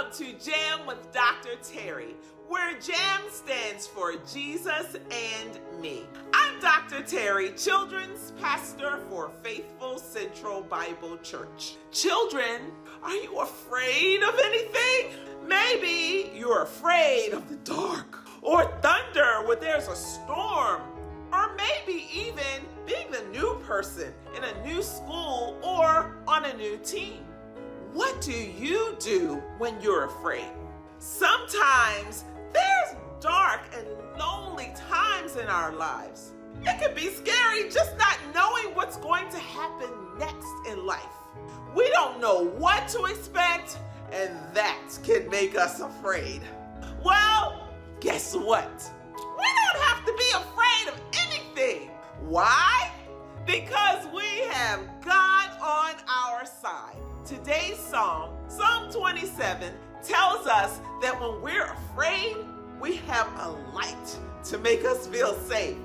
Welcome to J.A.M with Dr. Terry, where J.A.M stands for Jesus and Me. I'm Dr. Terry, Children's Pastor for Faithful Central Bible Church. Children, are you afraid of anything? Maybe you're afraid of the dark or thunder when there's a storm, or maybe even being the new person in a new school or on a new team. What do you do when you're afraid? Sometimes there's dark and lonely times in our lives. It can be scary just not knowing what's going to happen next in life. We don't know what to expect, and that can make us afraid. Well, guess what? We don't have to be afraid of anything. Why? Because we have God on our side. Today's Psalm 27, tells us that when we're afraid, we have a light to make us feel safe.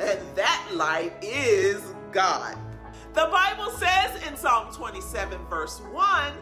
And that light is God. The Bible says in Psalm 27, verse 1,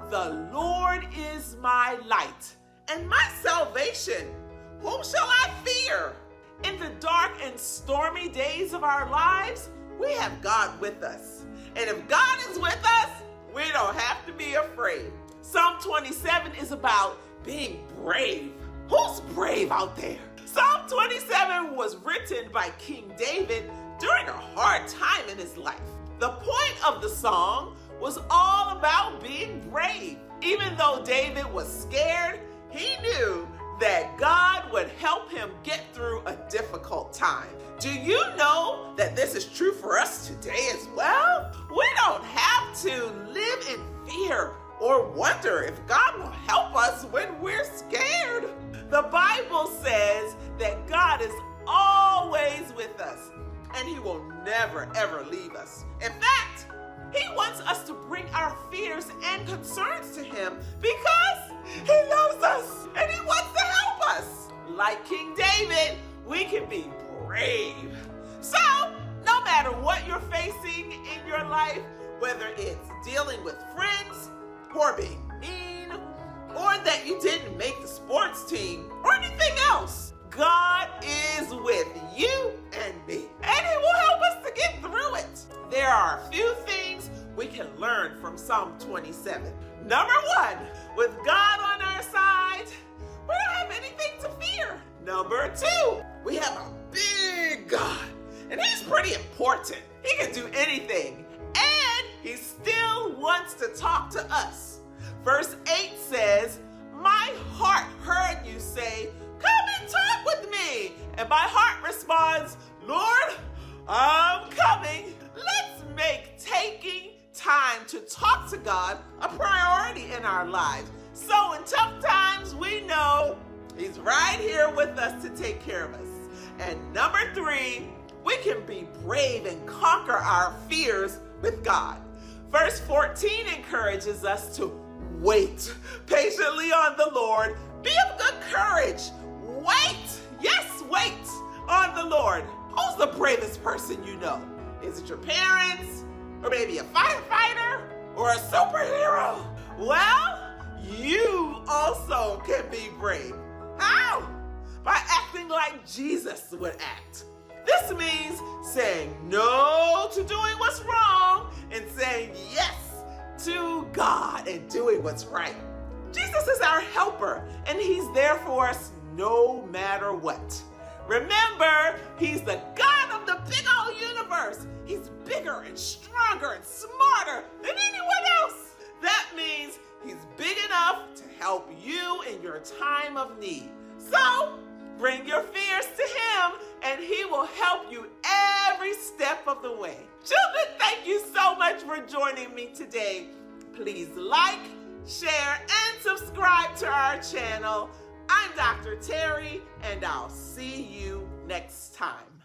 "The Lord is my light and my salvation. Whom shall I fear?" In the dark and stormy days of our lives, we have God with us. And if God is with us, we don't have to be afraid. Psalm 27 is about being brave. Who's brave out there? Psalm 27 was written by King David during a hard time in his life. The point of the song was all about being brave. Even though David was scared, he knew that God would help him get through a difficult time. Do you know that this is true for us today as well? We don't have to live in fear or wonder if God will help us when we're scared. The Bible says that God is always with us, and He will never, ever leave us. In fact, He wants us to bring our fears and concerns to Him because He loves us and He wants to help us. Like King David, we can be brave. So, no matter what you're facing in your life, whether it's dealing with friends or being mean, or that you didn't make the sports team, or anything else, God is with you and me, and He will help us to get through it. There are a few things we can learn from Psalm 27. Number one, with God on our side, we don't have anything to fear. Number two, we have a big God, and He's pretty important. He can do anything, and He still wants to talk to us. Verse 8 says, "My heart heard you say, 'Come and talk with me.' And my heart responds, 'Lord, I'm coming.'" Let's make taking time to talk to God a priority in our lives. So in tough times, we know He's right here with us to take care of us. And number three, we can be brave and conquer our fears with God. Verse 14 encourages us to wait patiently on the Lord. Be of good courage. Wait. Yes, wait on the Lord. Who's the bravest person you know? Is it your parents? Or maybe a firefighter? Or a superhero? Well, you also can be brave. How? By acting like Jesus would act. This means saying no to doing what's wrong and saying yes to God and doing what's right. Jesus is our helper, and He's there for us no matter what. Remember, He's the God of the big old universe. He's bigger and stronger and smarter than anyone else. That means He's big enough to help you in your time of need. So, bring your fears to Him, and He will help you every step of the way. Children, thank you so much for joining me today. Please like, share, and subscribe to our channel. I'm Dr. Terry, and I'll see you next time.